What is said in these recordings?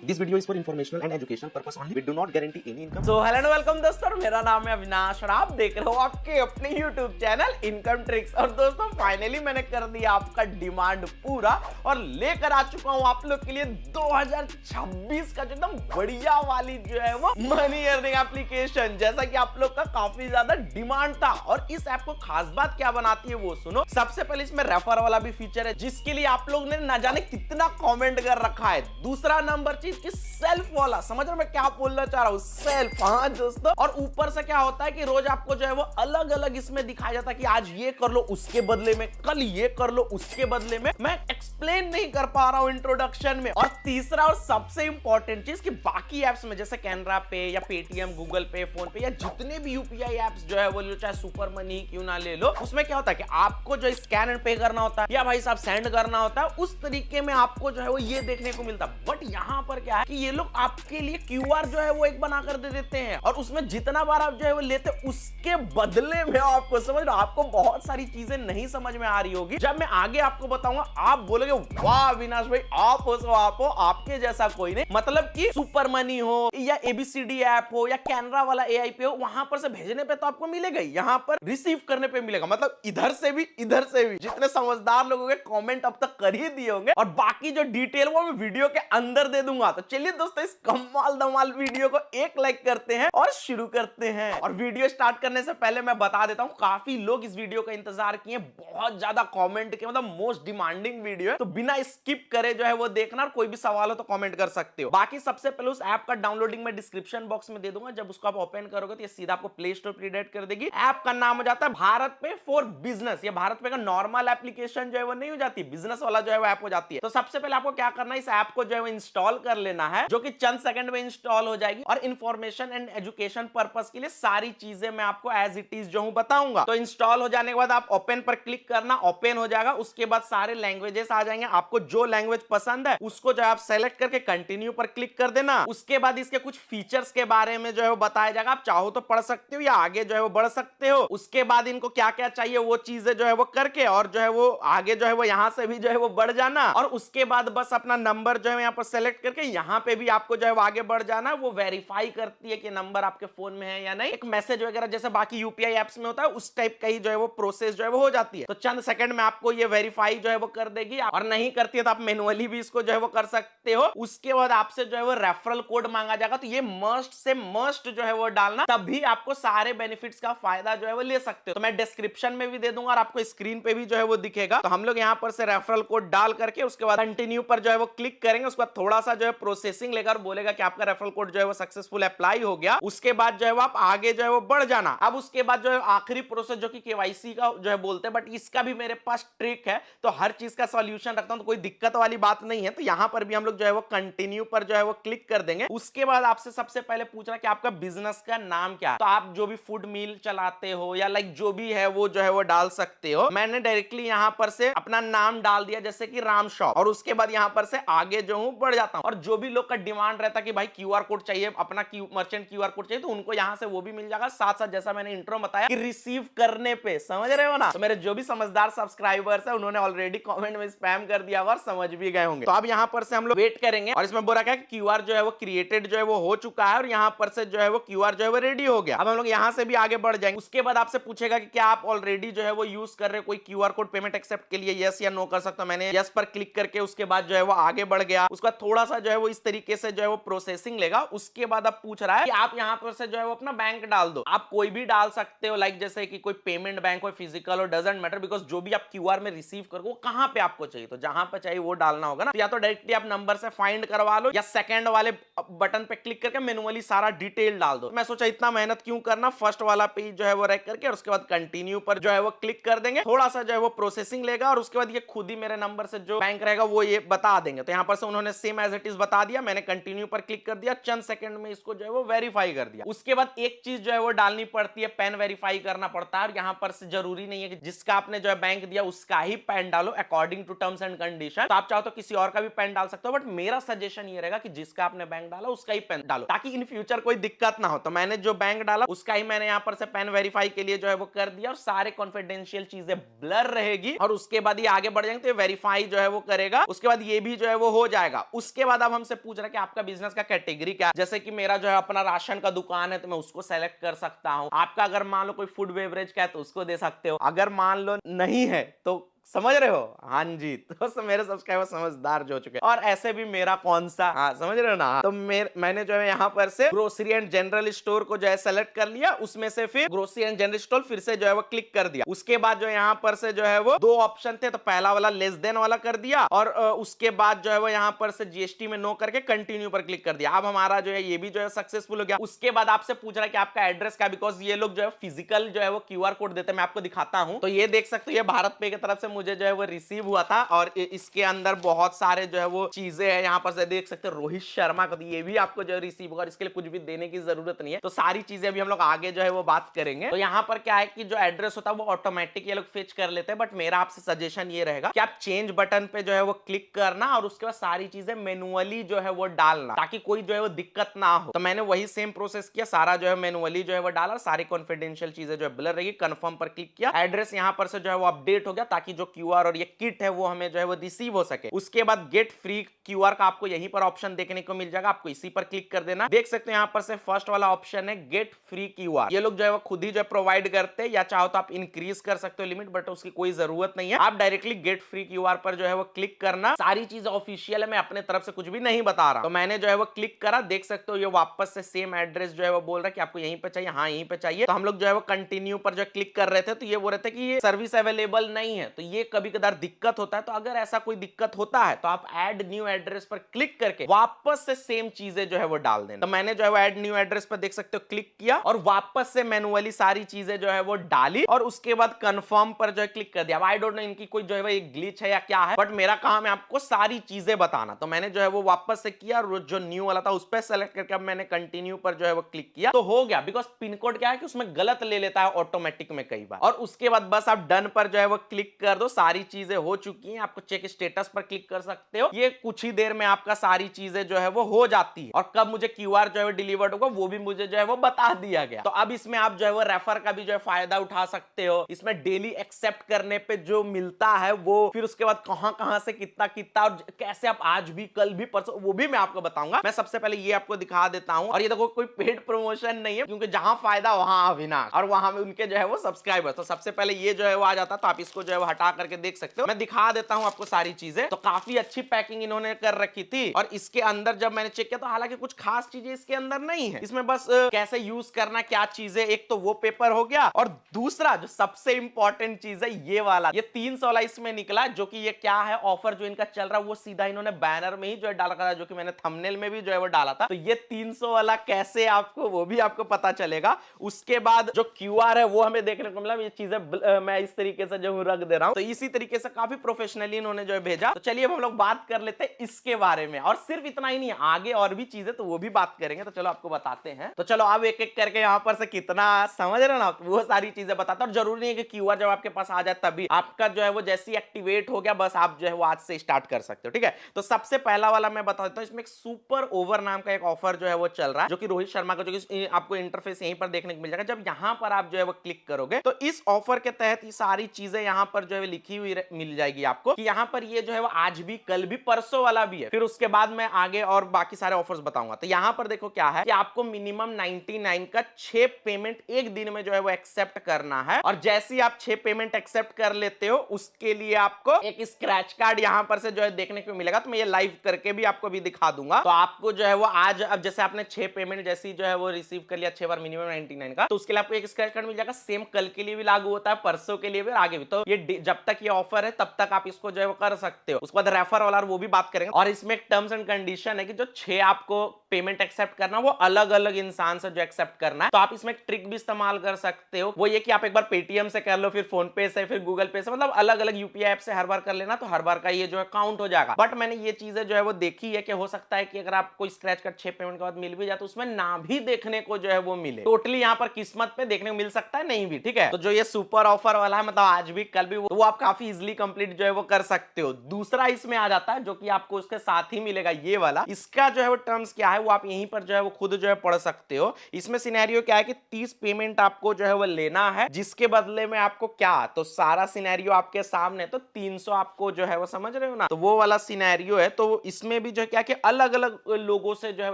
This video is for informational and educational purpose only. We do not guarantee any income. So hello and welcome दोस्तों, मेरा नाम है अविनाश और आप देख रहे हो आपके अपने YouTube चैनल इनकम ट्रिक्स। और दोस्तों फाइनली मैंने कर दिया आपका डिमांड पूरा और लेकर आ चुका हूं आप लोग के लिए 2026 का जो एकदम बढ़िया वाली जो है वो मनी अर्निंग एप्लीकेशन, जैसा कि आप लोग का काफी ज्यादा डिमांड था। और इस ऐप को खास बात क्या बनाती है वो सुनो। सबसे पहले इसमें रेफर वाला भी फीचर है, जिसके लिए आप लोग ने ना जाने कितना कमेंट कर रखा है। दूसरा नंबर चीज की सेल्फ वाला, समझ रहे मैं क्या बोलना चाह रहा हूं, सेल्फ। हाँ दोस्तों, और ऊपर से क्या होता है कि रोज आपको जो है वो अलग अलग इसमें दिखाया जाता है कि आज ये कर लो उसके बदले में, कल ये कर लो उसके बदले में। मैं एक्सप्लेन नहीं कर पा रहा हूं इंट्रोडक्शन में। और तीसरा और सबसे इंपॉर्टेंट चीज कि बाकी एप्स में जैसे कैनरा पे या पेटीएम, गूगल पे, फोन पे या जितने भी यूपीआई एप्स जो है वो लो, चाहे सुपर मनी क्यों ना ले लो, उसमें क्या होता है कि आपको जो स्कैन एंड पे करना होता है या भाई साहब सेंड करना होता है, उस तरीके में आपको जो है वो ये देखने को मिलता है। बट यहां पर क्या है कि ये लोग आपके लिए क्यूआर जो है वो एक बना कर दे देते हैं और उसमें जितना बार आप जो है वो लेते उसके बदले में आपको, समझ लो, आपको बहुत सारी चीजें नहीं समझ में आ रही होगी। जब मैं आगे आपको बताऊंगा आप बोलोगे वाह अविनाश भाई आप हो सो आप हो, आपके जैसा कोई नहीं। मतलब कि सुपर मनी हो या एबीसीडी ऐप हो या कैनरा वाला एआई पे हो, वहां पर से भेजने पे तो आपको मिलेगा, यहाँ पर रिसीव करने पे मिलेगा। मतलब इधर से भी जितने समझदार लोगों के कमेंट अब तक कर ही दिए होंगे और बाकी जो डिटेल वो मैं वीडियो के अंदर दे दूंगा। तो चलिए दोस्तों इस कमाल धमाल वीडियो को एक लाइक करते हैं और शुरू करते हैं। और वीडियो स्टार्ट करने से पहले मैं बता देता हूं काफी लोग इस वीडियो का इंतजार किए, बहुत ज्यादा कमेंट के, मतलब मोस्ट डिमांडिंग वीडियो है, तो बिना स्किप करे जो है वो देखना और कोई भी सवाल हो तो कमेंट कर सकते हो। बाकी सबसे पहले उस ऐप का डाउनलोडिंग मैं डिस्क्रिप्शन बॉक्स में दे दूंगा, जब उसको आप ओपन करोगे तो ये सीधा आपको प्ले स्टोर पर रिडायरेक्ट कर देगी। ऐप का नाम हो जाता है भारत पे फॉर बिजनेस। ये भारत पे का नॉर्मल एप्लीकेशन जो है वो नहीं हो जाती, बिजनेस वाला जो है वो ऐप हो जाती है। तो सबसे पहले आपको क्या करना है, इस ऐप को जो है वो इंस्टॉल कर लेना है, जो कि चंद सेकंड में इंस्टॉल हो जाएगी। और इंफॉर्मेशन एंड एजुकेशन पर्पस के लिए सारी चीजें मैं आपको एज इट इज जो हूं बताऊंगा। तो इंस्टॉल हो जाने के बाद आप ओपन पर क्लिक करना, ओपन हो जाएगा। उसके बाद सारे लैंग्वेजेस आ जाएंगे, आपको जो लैंग्वेज पसंद है उसको जो आप सेलेक्ट करके कंटिन्यू पर क्लिक कर देना। उसके बाद इसके कुछ फीचर्स के बारे में जो है वो बताया जाएगा, आप चाहो तो पढ़ सकते हो या आगे जो है वो बढ़ सकते हो। उसके बाद इनको क्या क्या चाहिए वो चीजें जो है वो करके और जो है वो आगे जो है वो यहां से भी जो है वो बढ़ जाना। और उसके बाद बस अपना नंबर जो है यहां पर सेलेक्ट करके यहां पे भी आपको जो है वो आगे बढ़ जाना। वो वेरीफाई करती है कि नंबर आपके फोन में है या नहीं, एक मैसेज वगैरह जैसे बाकी यूपीआई एप्स में होता है उस टाइप का ही जो है वो प्रोसेस जो है वो हो जाती है। तो चंद सेकंड में आपको ये वेरीफाई जो है वो कर देगी। और नहीं करती है तो आप मैनुअली भी इसको जो है वो कर सकते हो। उसके बाद आपसे जो है वो रेफरल कोड मांगा जाएगा, तो ये मस्ट से मस्ट जो है वो डालना, तभी आपको सारे बेनिफिट्स का फायदा जो है वो ले सकते हो। तो मैं डिस्क्रिप्शन में भी दे दूंगा और आपको स्क्रीन पे भी जो है वो दिखेगा। तो हम लोग यहां पर से रेफरल कोड डाल करके उसके बाद कंटिन्यू पर जो है वो क्लिक करेंगे। उसके बाद थोड़ा सा जो है प्रोसेसिंग लेगा और बोलेगा कि आपका रेफरल कोड जो है वो सक्सेसफुल अप्लाई हो गया। उसके बाद जो है वो आप आगे जो है वो बढ़ जाना। अब उसके बाद जो है आखिरी प्रोसेस जो कि केवाईसी का जो है बोलते हैं, बट इसका भी मेरे पास ट्रिक है, तो हर चीज का सॉल्यूशन रखता हूं, तो कोई दिक्कत वाली बात नहीं है। तो यहां पर भी हम लोग जो है वो कंटिन्यू पर जो है वो क्लिक कर देंगे। उसके बाद आपसे सबसे पहले पूछ रहा है कि आपका बिजनेस का नाम क्या है। तो आप जो भी फूड मील चलाते हो या लाइक जो भी है वो जो है वो डाल सकते हो। मैंने डायरेक्टली यहां पर से अपना नाम डाल दिया, जैसे कि राम शॉप। और उसके बाद यहां पर से आगे जो हूं बढ़ जाता हूं। और जो भी लोग का डिमांड रहता है कि भाई क्यूआर कोड चाहिए, अपना मर्चेंट क्यूआर कोड चाहिए, तो उनको यहां से वो भी मिल जाएगा। साथ साथ जैसा मैंने इंट्रो बताया कि रिसीव करने पे, समझ रहे हो ना। तो मेरे जो भी समझदार सब्सक्राइबर्स है उन्होंने ऑलरेडी कमेंट में स्पैम कर दिया और समझ भी गए होंगे। तो अब यहां पर से हम लोग वेट करेंगे और इसमें बोला क्या कि क्यूआर जो है वो क्रिएटेड जो है वो हो चुका है और यहां पर से जो है वो क्यूआर जो है वो रेडी हो गया। अब हम लोग यहां से भी आगे बढ़ जाएंगे। उसके बाद आपसे पूछेगा कि क्या आप ऑलरेडी जो है वो यूज कर रहे हो कोई क्यूआर कोड पेमेंट एक्सेप्ट के लिए, यस या नो कर सकता हूं। मैंने यस पर क्लिक करके उसके बाद जो है वो आगे बढ़ गया। उसका थोड़ा सा जो है वो इस तरीके से जो है वो प्रोसेसिंग लेगा। उसके बाद अब पूछ रहा है कि आप यहां पर से जो है वो अपना बैंक डाल दो। आप कोई भी डाल सकते हो, लाइक जैसे कि कोई पेमेंट बैंक हो, फिजिकल हो, डजंट मैटर, बिकॉज जो भी आप क्यूआर में रिसीव करोगे वो कहां पे आपको चाहिए, तो जहां पे चाहिए वो डालना होगा ना। तो या तो डायरेक्टली आप नंबर से फाइंड करवा लो या सेकंड वाले बटन पे क्लिक करके मैनुअली सारा डिटेल डाल दो। मैं सोचा इतना मेहनत क्यों करना, फर्स्ट वाला पेज जो है वो रख करके और उसके बाद कंटिन्यू पर जो है वो क्लिक कर देंगे। थोड़ा सा जो है वो प्रोसेसिंग लेगा और उसके बाद ये खुद ही मेरे नंबर से जो बैंक रहेगा वो ये बता देंगे। तो यहां पर से उन्होंने सेम एज इट इज बता दिया, मैंने कंटिन्यू पर क्लिक कर दिया, चंद सेकंड में इसको जो है वो वेरीफाई कर दिया। उसके बाद एक चीज जो है वो डालनी पड़ती है, पैन वेरीफाई करना पड़ता है। और यहां पर से जरूरी नहीं है कि जिसका आपने जो है बैंक दिया उसका ही पैन डालो according to terms and condition. तो आप चाहो तो किसी और का भी पैन डाल सकते हो, बट मेरा सजेशन ये रहेगा कि जिसका आपने बैंक डाला उसका ही पैन डालो, ताकि इन फ्यूचर कोई दिक्कत ना हो। तो मैंने जो बैंक डाला उसका ही मैंने यहां पर से पैन वेरीफाई के लिए जो है वो कर दिया और सारे कॉन्फिडेंशियल चीजें ब्लर रहेगी। और उसके बाद ये आगे बढ़ जाएंगे तो वेरीफाई जो है वो करेगा। उसके बाद ये भी जो है वो हो जाएगा। उसके बाद अब हमसे पूछ रहा है कि आपका बिजनेस का कैटेगरी क्या है। जैसे कि मेरा जो है अपना राशन का दुकान है तो मैं उसको सेलेक्ट कर सकता हूं। आपका अगर मान लो कोई फूड बेवरेज का है तो उसको दे सकते हो। अगर मान लो नहीं है तो समझ रहे हो, हाँ जी। तो मेरे सब्सक्राइबर समझदार जो हो चुके हैं। और ऐसे भी मेरा कौन सा, हाँ समझ रहे हो ना। तो मैंने जो है यहाँ पर से ग्रोसरी एंड जनरल स्टोर को जो है सेलेक्ट कर लिया, उसमें से फिर ग्रोसरी एंड जनरल स्टोर फिर से जो है वो क्लिक कर दिया। उसके बाद जो यहाँ पर से जो है वो दो ऑप्शन थे, तो पहला वाला लेस देन वाला कर दिया और उसके बाद जो है वो यहाँ पर से जीएसटी में नो करके कंटिन्यू पर क्लिक कर दिया। अब हमारा जो है ये भी जो है सक्सेसफुल हो गया। उसके बाद आपसे पूछ रहा है कि आपका एड्रेस क्या, बिकॉज ये लोग जो है फिजिकल जो है वो क्यूआर कोड देते हैं। मैं आपको दिखाता हूं, तो ये देख सकते हो, ये भारत पे की तरफ से मुझे जो है वो रिसीव हुआ था और इसके अंदर बहुत सारे जो है वो चीजें हैं। यहाँ पर से देख सकते हो रोहित शर्मा का, तो ये भी आपको जो है रिसीव होगा और इसके लिए कुछ भी देने की जरूरत नहीं है। तो सारी चीजें भी हम लोग आगे जो है वो बात करेंगे। तो यहाँ पर क्या है कि जो एड्रेस होता है वो ऑटोमेटिक ये लोग फेच कर लेते हैं, बट मेरा आपसे सजेशन ये रहेगा कि आप चेंज बटन पे जो है वो क्लिक करना और उसके बाद सारी चीजें मैनुअली जो है वो डालना, ताकि कोई जो है वो दिक्कत ना हो। तो मैंने वही सेम प्रोसेस किया, सारा जो है मैनुअली जो है वो डाला, सारी कॉन्फिडेंशियल चीजें जो है ब्लर रहेगी। कंफर्म पर क्लिक किया, एड्रेस यहाँ पर से जो है वो अपडेट हो गया, ताकि जो क्यूआर और ये किट है वो हमें जो है वो रिसीव हो सके। उसके बाद गेट फ्री क्यूआर का आपको यहीं पर ऑप्शन देखने को मिल जाएगा, आपको इसी पर क्लिक कर देना। देख सकते हैं यहाँ पर से फर्स्ट वाला ऑप्शन है गेट फ्री क्यूआर। ये लोग जो है वो खुद ही जो है प्रोवाइड करते हैं, या चाहो तो आप इंक्रीज कर सकते हो लिमिट, बट उसकी कोई जरूरत नहीं है। आप डायरेक्टली गेट फ्री क्यूआर पर जो है वो क्लिक करना। सारी चीजें ऑफिशियल है, मैं अपने तरफ से कुछ भी नहीं बता रहा। तो मैंने जो है वो क्लिक करा, देख सकते हो ये वापस से सेम एड्रेस जो है वो बोल रहा है कि आपको यहीं पे चाहिए, हाँ यहीं पे चाहिए। तो हम लोग जो है वो कंटिन्यू पर जो क्लिक कर रहे थे, तो ये बोल रहे थे कि ये सर्विस अवेलेबल नहीं है। तो ये कभी कदार दिक्कत होता है। तो अगर ऐसा कोई दिक्कत होता है तो आप ऐड न्यू एड्रेस पर क्लिक करके वापस से सेम चीजें जो है वो डाल देना। तो मैंने जो है वो ऐड न्यू एड्रेस पर देख सकते हो क्लिक किया और वापस से मैनुअली सारी चीजें जो है वो डाली और उसके बाद कंफर्म पर जो है क्लिक कर दिया। आई डोंट नो इनकी कोई जो है वो एक ग्लिच है या क्या है, बट मेरा काम है आपको सारी चीजें बताना। तो मैंने जो है वो वापस से किया और जो न्यू वाला था उस पर सेलेक्ट करके अब मैंने कंटिन्यू पर जो है वो क्लिक किया, तो हो गया। बिकॉज पिन कोड क्या है कि उसमें गलत ले लेता है ऑटोमेटिक में कई बार। और उसके बाद बस आप डन पर जो है वो क्लिक कर दो, सारी चीजें हो चुकी हैं। आपको चेक स्टेटस पर क्लिक कर सकते हो, ये कुछ ही देर में आपका सारी चीजें जो है वो हो जाती है। और कब मुझे क्यूआर जो है डिलीवर्ड होगा वो भी मुझे जो है वो बता दिया गया। तो अब इसमें आप जो है वो रेफर का भी जो है फायदा उठा सकते हो। इसमें डेली एक्सेप्ट करने पे जो मिलता है वो, फिर उसके बाद कहां से कितना कितना और कैसे आप आज भी कल भी परसों, वो भी मैं आपको बताऊंगा। मैं सबसे पहले ये आपको दिखा देता हूं। और ये देखो कोई पेड प्रमोशन नहीं है, क्योंकि जहां फायदा वहां अविनाश और वहां में उनके जो है वो सब्सक्राइबर। तो सबसे पहले ये जो है वो आ जाता, तो आप इसको जो है वो हटा करके देख सकते हो। मैं दिखा देता हूं आपको सारी चीजें। तो काफी अच्छी पैकिंग इन्होंने कर रखी थी। और इसके अंदर जब मैंने चेक किया तो हालांकि कुछ खास चीजें इसके अंदर नहीं है। इसमें बस कैसे यूज करना, क्या चीजें, एक तो वो पेपर हो गया और दूसरा जो सबसे इंपॉर्टेंट चीज है ये वाला, ये 300 वाला इसमें निकला, जो कि ये क्या है ऑफर जो इनका चल रहा है वो सीधा इन्होंने बैनर में ही जो है डाला था, जो कि मैंने थंबनेल में भी जो है वो डाला था। तो ये 300 वाला कैसे आपको, वो भी आपको पता चलेगा। उसके बाद जो क्यूआर है वो हमें देखने को मिला। ये चीजें मैं इस तरीके से जो रख दे रहा हूं, तो इसी तरीके से काफी प्रोफेशनली इन्होंने जो है भेजा। तो चलिए अब हम लोग बात कर लेते हैं इसके बारे में। और सिर्फ इतना ही नहीं, आगे और भी चीजें तो वो भी बात करेंगे। तो चलो आपको बताते हैं। तो चलो अब एक एक करके यहाँ पर से कितना समझ रहे हो ना, वो सारी चीजें बताता हूं। और जरूरी नहीं है कि क्यूआर जब आपके पास आ जाए तभी आपका जो है वो जैसे एक्टिवेट हो गया, बस आप जो है वो आज से स्टार्ट कर सकते हो, ठीक है। तो सबसे पहला वाला मैं बता देता हूं, इसमें एक सुपर ओवर नाम का एक ऑफर जो है वो चल रहा है, जो कि रोहित शर्मा का, जो कि आपको इंटरफेस यहीं पर देखने को मिल जाएगा। जब यहां पर आप जो है वो क्लिक करोगे तो इस ऑफर के तहत ये सारी चीजें यहां पर जो है लिखी हुई मिल जाएगी आपको, कि यहां पर ये जो है वो आज भी कल भी परसों वाला भी है। फिर उसके बाद मैं आगे और बाकी सारे ऑफर्स बताऊंगा। तो यहां पर देखो क्या है कि आपको मिनिमम 99 का 6 पेमेंट एक दिन में जो है वो एक्सेप्ट करना है। और जैसे ही आप 6 पेमेंट एक्सेप्ट कर लेते हो उसके लिए आपको एक स्क्रैच कार्ड यहां पर से जो है देखने को मिलेगा। तो मैं ये लाइव करके भी आपको भी दिखा दूंगा। तो आपको जो है वो आज, अब जैसे आपने 6 पेमेंट जैसी जो है वो रिसीव कर लिया 6 बार मिनिमम 99 का, तो उसके लिए आपको एक स्क्रैच कार्ड मिल जाएगा। सेम कल के लिए भी लागू होता है, परसों के लिए भी, आगे भी। तो ये जब तक ये ऑफर है तब तक आप इसको जो है वो कर सकते हो। उसके बाद रेफर वाला वो भी बात करेंगे। और इसमें एक टर्म्स एंड कंडीशन है कि जो 6 आपको पेमेंट एक्सेप्ट करना वो अलग अलग इंसान से जो एक्सेप्ट करना है। तो आप इसमें एक ट्रिक भी इस्तेमाल कर सकते हो, वो ये कि आप एक बार पेटीएम से कर लो, फिर फोन पे से, फिर गूगल पे से, मतलब अलग अलग यूपीआई ऐप से हर बार कर लेना, तो हर बार का ये जो है काउंट हो जाएगा। बट मैंने ये चीजें जो है वो देखी है कि हो सकता है कि अगर आपको स्क्रैच कार्ड 6 पेमेंट के बाद मिल भी जाए तो उसमें ना भी देखने को जो है वो मिले। टोटली यहाँ पर किस्मत पे देखने को मिल सकता है, नहीं भी, ठीक है। तो जो ये सुपर ऑफर वाला है, मतलब आज भी कल भी, वो आप काफी इजीली कंप्लीट जो है वो कर सकते हो। दूसरा इसमें आ जाता है जो कि आपको उसके साथ ही मिलेगा, ये वाला। इसका जो है वो टर्म्स क्या है वो आप यहीं पर जो है वो खुद जो है पढ़ सकते हो। इसमें सिनेरियो क्या है कि 30 पेमेंट आपको जो है वो लेना है, जिसके बदले में आपको क्या, तो सारा सिनेरियो आपके सामने, तो 300 आपको जो है वो, समझ रहे हो ना, तो वो वाला सिनेरियो है। तो इसमें भी जो है क्या कि अलग अलग लोगों से जो है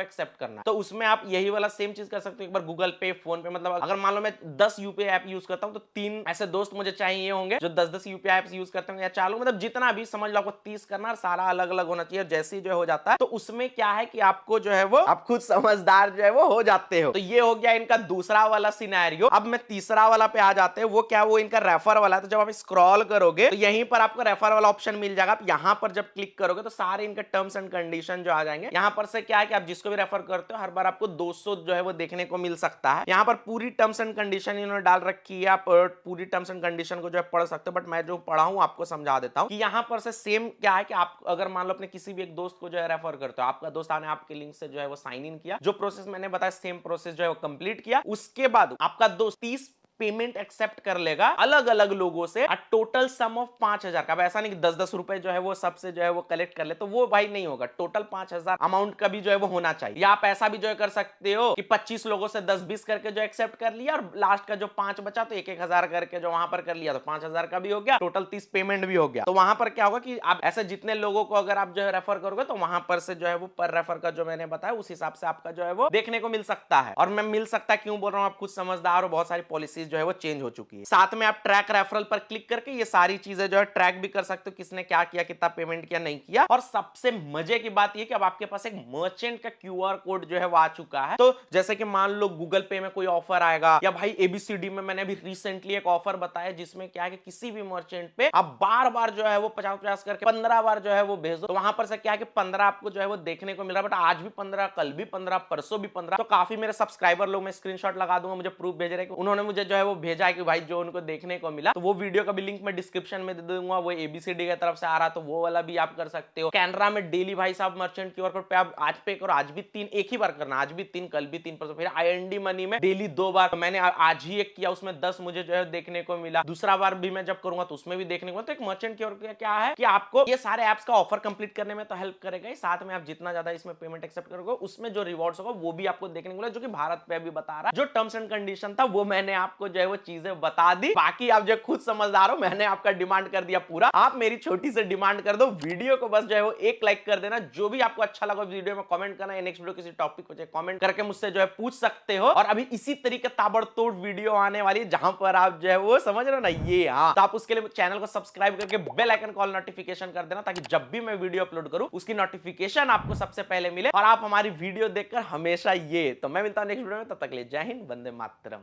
एक्सेप्ट करना, तो उसमें आप यही वाला सेम चीज कर सकते हो। एक बार गूगल पे, फोन पे, मतलब अगर मान लो मैं 10 यूपीआई ऐप यूज करता हूं तो 3 ऐसे दोस्त मुझे चाहिए होंगे जो 10-10 यूपीआई ऐप यूज करते होंगे, या चालू, मतलब जितना भी समझ लो आपको 30 करना, और सारा अलग अलग होना चाहिए। जैसे ही जो हो जाता है तो उसमें क्या है कि आपको जो है वो, आप खुद समझदार जो है वो हो जाते हो। तो ये हो गया इनका दूसरा वाला सिनेरियो। अब मैं तीसरा वाला पे आ जाते हैं, वो क्या, वो इनका रेफर वाला है। तो जब आप स्क्रॉल करोगे तो यहीं पर आपको रेफर वाला ऑप्शन मिल जाएगा। आप यहां पर जब क्लिक करोगे तो सारे इनके टर्म्स एंड कंडीशन जो आ जाएंगे। यहां पर से क्या है कि आप जिसको भी रेफर करते हो हर बार आपको 200 जो है वो देखने को मिल सकता है। यहां पर पूरी टर्म्स एंड कंडीशन इन्होंने डाल रखी है, आप पूरी टर्म्स एंड कंडीशन को जो है पढ़ सकते हो, बट मैं जो पढ़ा हूं आपको समझा देता हूं कि यहां पर से सेम क्या है कि आप अगर मान लो अपने किसी भी एक दोस्त को जो है रेफर करते हो, आपका दोस्त आने आपके लिंक से जो है वो साइन इन किया, जो प्रोसेस मैंने बताया सेम प्रोसेस जो है वो कंप्लीट किया, उसके बाद आपका दोस्त 30 पेमेंट एक्सेप्ट कर लेगा अलग अलग लोगों से, टोटल सम ऑफ 5000 का। ऐसा नहीं कि 10-10 रुपए जो है वो सबसे जो है वो कलेक्ट कर ले, तो वो भाई नहीं होगा। टोटल 5000 अमाउंट का भी जो है वो होना चाहिए। या आप ऐसा भी जो है कर सकते हो कि 25 लोगों से 10-20 करके जो एक्सेप्ट कर लिया, और लास्ट का जो 5 बचा तो 1-1000 करके जो वहां पर कर लिया, तो 5000 का भी हो गया, टोटल 30 पेमेंट भी हो गया। तो वहां पर क्या होगा कि आप ऐसे जितने लोगों को अगर आप जो है रेफर करोगे तो वहां पर से जो है वो पर रेफर का जो मैंने बताया उस हिसाब से आपका जो है वो देखने को मिल सकता है। और मैं मिल सकता है क्यों बोल रहा हूं, आप खुद समझदार हो, बहुत सारी पॉलिसीज जो है वो चेंज हो चुकी है। साथ में आप ट्रैक रेफरल पर क्लिक करके ये सारी चीजें जो है ट्रैक भी कर सकते हो, किसने क्या किया, कितना पेमेंट किया, नहीं किया। और सबसे मजे की बात ये कि अब आपके पास एक मर्चेंट का क्यूआर कोड जो है वो आ चुका है। तो जैसे कि मान लो गूगल पे में कोई ऑफर आएगा, या भाई एबीसीडी में मैंने अभी रिसेंटली एक ऑफर बताया जिसमें क्या है कि किसी भी मर्चेंट पे आप बार बार जो है वो 50-50 करके 15 बार जो है वो भेज दो, तो वहां पर से क्या है कि 15 आपको जो है वो देखने को मिल रहा है। बट आज भी 15, कल भी 15, परसों भी 15। तो काफी मेरे सब्सक्राइबर लोग, मैं स्क्रीनशॉट लगा दूंगा, मुझे प्रूफ भेज रहे हैं कि उन्होंने मुझे जो है वो भेजा है कि भाई जो उनको देखने को मिला। तो वो वीडियो का भी लिंक मैं डिस्क्रिप्शन में दे दूंगा, वो एबीसीडी की तरफ से आ रहा, तो वो वाला भी आप कर सकते हो। कैनरा में डेली भाई साहब मर्चेंट क्यूआर कोड पे आप आज पे करो, आज भी 3 एक ही बार करना, आज भी 3, कल भी 3, परसों। फिर आईएनडी मनी में डेली 2 बार, मैंने आज ही एक किया, उसमें 10 मुझे जो है देखने को मिला। दूसरा बार भी मैं जब करूंगा तो उसमें भी देखने को मिला। तो एक मर्चेंट क्यूआर कोड क्या है कि आपको ये सारे एप्स का ऑफर कंप्लीट करने में तो हेल्प करेगा, साथ में आप जितना ज्यादा इसमें पेमेंट एक्सेप्ट करोगे उसमें जो रिवॉर्ड्स होगा वो भी आपको देखने को मिला, जो कि भारत पे अभी बता रहा है। जो टर्म्स एंड कंडीशन था वो मैंने आपको जो है वो चीजें बता दी। बाकी आप जो खुद समझदार हो, मैंने आपका डिमांड कर दिया पूरा, आप मेरी छोटी सी डिमांड कर दो। वीडियो को बस जो है वो एक लाइक कर देना। जो भी आपको अच्छा लगा वीडियो में कमेंट करना, या नेक्स्ट वीडियो किसी टॉपिक को कमेंट करके मुझसे जो है पूछ सकते हो। और अभी इसी तरीके ताबड़तोड़ वीडियो आने वाली है जहां पर आप जो है वो समझ रहे हो ना, ये हाँ, तो आप उसके लिए चैनल को सब्सक्राइब करके बेल आइकन कॉल नोटिफिकेशन कर देना, ताकि जब भी मैं वीडियो अपलोड करूं उसकी नोटिफिकेशन आपको सबसे पहले मिले और आप हमारी वीडियो देखकर हमेशा ये। तो मैं मिलता हूं नेक्स्ट वीडियो में, तब तक के लिए जय हिंद, वंदे मातरम।